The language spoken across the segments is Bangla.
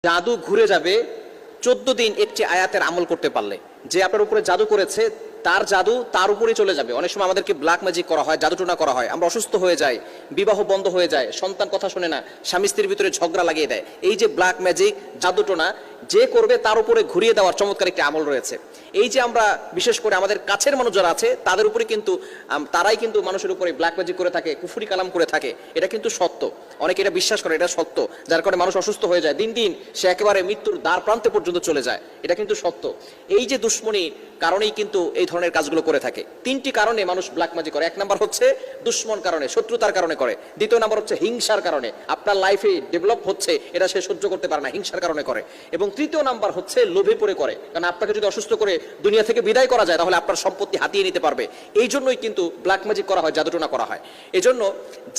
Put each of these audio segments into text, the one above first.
জাদু ঘুরে যাবে 14 দিন একটি আয়াতের আমল করতে পারলে। যে আপনার উপরে জাদু করেছে তার জাদু তার উপরে চলে যাবে। অনেক সময় আমাদেরকে ব্ল্যাক ম্যাজিক করা হয়, জাদুটোনা করা হয়, আমরা অসুস্থ হয়ে যাই, বিবাহ বন্ধ হয়ে যায়, সন্তান কথা শুনে না, স্বামী স্ত্রীর ভিতরে ঝগড়া লাগিয়ে দেয়। এই যে ব্ল্যাক ম্যাজিক, জাদুটোনা যে করবে তার উপরে ঘুরিয়ে দেওয়ার চমৎকার একটি আমল রয়েছে। এই যে আমরা বিশেষ করে আমাদের কাছের মানুষ যারা আছে তাদের উপরে কিন্তু তারাই কিন্তু মানুষের উপরে ব্ল্যাক ম্যাজিক করে থাকে, কুফরি কালাম করে থাকে, এটা কিন্তু সত্য। অনেকে এটা বিশ্বাস করে, এটা সত্য, যার কারণে মানুষ অসুস্থ হয়ে যায়, দিন দিন সে একেবারে মৃত্যুর দ্বার প্রান্তে পর্যন্ত চলে যায়, এটা কিন্তু সত্য। এই যে দুশ্মনীর কারণেই কিন্তু এই ধরনের কাজগুলো করে থাকে। 3টি কারণে মানুষ ব্ল্যাক ম্যাজিক করে। 1 নাম্বার হচ্ছে দুশ্মন কারণে, শত্রুতার কারণে করে। 2 নাম্বার হচ্ছে হিংসার কারণে, আপনার লাইফে ডেভেলপ হচ্ছে এটা সে সহ্য করতে পারে না, হিংসার কারণে করে। এবং 3য় নাম্বার হচ্ছে লোভে পড়ে করে, কারণ আপনাকে যদি অসুস্থ করে দুনিয়া থেকে বিদায় করা যায় তাহলে আপনার সম্পত্তি হাতিয়ে নিতে পারবে। এই জন্যই কিন্তু ব্ল্যাক ম্যাজিক করা হয়, জাদুটোনা করা হয়। এই জন্য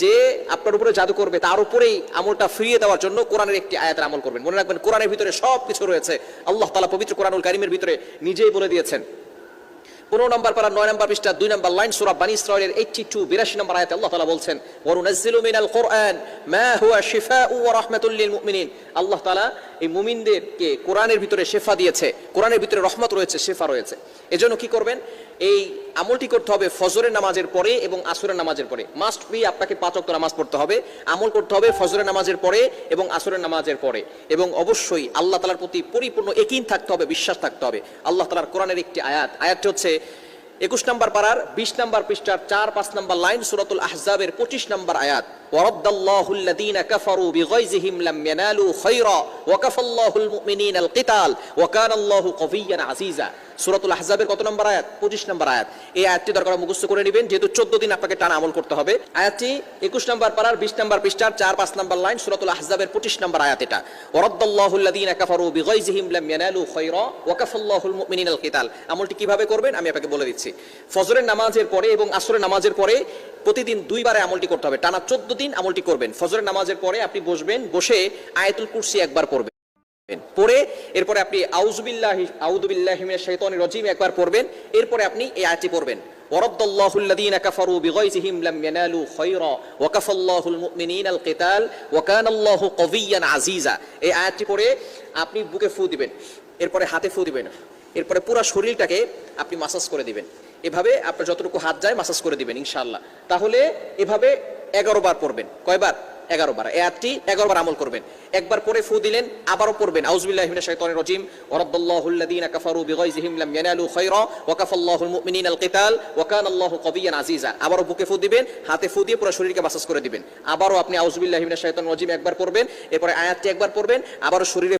যে আপনার উপরে জাদু করবে তার উপরেই আমলটা ফিরিয়ে দেওয়ার জন্য কোরআনের একটি আয়াতের আমল করবেন। মনে রাখবেন কোরআনের ভিতরে সব কিছু রয়েছে। আল্লাহ তাআলা পবিত্র কোরআনুল কারীমের ভিতরে নিজেই বলে দিয়েছেন। 15 নম্বর পারা 9 নম্বর পৃষ্ঠা 2 নম্বর লাইন সূরা বানী ইসরাঈলের 82 নম্বর আয়াতে আল্লাহ তাআলা বলছেন, ওয়া নুনাজ্জিলু মিনাল কুরআন মা হুয়া শিফাউ ওয়া রাহমাতুল লিল মুমিনিন। আল্লাহ তাআলা এই মুমিনদেরকে কোরআনের ভিতরে শিফা দিয়েছে, কোরআনের ভিতরে রহমত রয়েছে, শিফা রয়েছে। এজন্য কি করবেন? এই আমলটি করতে হবে ফজরের নামাজের পরে এবং আসরের নামাজের পরে। মাস্ট বি আপনাকে 5 ওয়াক্ত নামাজ পড়তে হবে, আমল করতে হবে ফজরের নামাজের পরে এবং আসরের নামাজের পরে। এবং অবশ্যই আল্লাহ তাআলার প্রতি পরিপূর্ণ ইয়াকিন থাকতে হবে, বিশ্বাস থাকতে হবে। আল্লাহ তাআলার কোরআনের একটি আয়াতটি হচ্ছে 21 নম্বর পারার 20 নম্বর পৃষ্ঠার 4-5 নম্বর লাইন সূরাতুল আহজাবের 25 নম্বর আয়াত, ওয়ারাদ্দাল্লাহু আল্লাযীনা কাফারু বিগাইযিহিম লাম ইয়ানালু খায়রা ওয়া কাফাল্লাহুল মুমিনিনাল কিতাল ওয়া কানাল্লাহু কাবিয়্যান আজিজা। সূরাতুল আহজাবের কত নম্বর আয়াত? 25 নম্বর আয়াত। এই আয়াতটি দরকার মুখস্থ করে নেবেন, যেহেতু 14 দিন আপনাকে টানা আমল করতে হবে। আয়াতটি 21 নম্বর পারার 20 নম্বর পৃষ্ঠার 4-5 নম্বর লাইন সূরাতুল আহজাবের 25 নম্বর আয়াত। এটা ওয়ারাদ্দাল্লাহু আল্লাযীনা কাফারু বিগাইযিহিম লাম ইয়ানালু খায়রা ওয়া কাফাল্লাহুল মুমিনিনাল কিতাল। আমলটি কিভাবে করবেন আমি আপনাকে বলে দিচ্ছি। ফজরের নামাজের পরে এবং আসরের নামাজের পরে প্রতিদিন 2 বারে আমলটি করতে হবে। টানা 14 দিন আমলটি করবেন। ফজরের নামাজের পরে আপনি বসবেন, বসে আয়াতুল কুরসি একবার পড়বেন, পড়ে এরপরে আপনি আউযু বিল্লাহি মিনাশ শাইতানির রাজিম একবার পড়বেন। এরপরে আপনি এই আয়াতটি পড়বেন, ওয়ারাদ্দাল্লাহু আল্লাযীনা কাফারু বিগাইযিহিম লাম ইয়ানালু খায়রা ওয়া কাফাল্লাহুল মুমিনিনাল কিতাল ওয়া কানাল্লাহু কাবিয়্যান আজিজা। এই আয়াতটি পড়ে আপনি বুকে ফু দিবেন, এরপরে হাতে ফু দিবেন, এরপরে পুরো শরীরটাকে আপনি মাসাজ করে দিবেন। এভাবে আপনার যতটুকু হাত যায় মাসাজ করে দিবেন ইনশাআল্লাহ। তাহলে এভাবে 11 বার পড়বেন। কয়বার? 11 বার। এই আয়াতটি 11 বার আমল করবেন। একবার পরে ফু দিলেন, আবারও পড়বেন আউযু বিল্লাহি মিনাশ শাইতানির রাজিম, ওয়ারাদ্দাল্লাহু আল্লাযীনা কাফারু বিগাইযিহিম লাম ইয়ানালু খায়রা ওয়া কাফাল্লাহুল মুমিনিনাল কিতাল ওয়া কানাল্লাহু কাবিয়্যান আজিজা। আবারও বুকে ফু দিবেন, হাতে ফু দিয়ে পুরো শরীরকে মাসাজ করে দিবেন। আবারও আপনি আউযু বিল্লাহি মিনাশ শাইতানির রাজিম একবার পড়বেন, এরপরে আয়াতটি একবার পড়বেন, আবারও শরীরে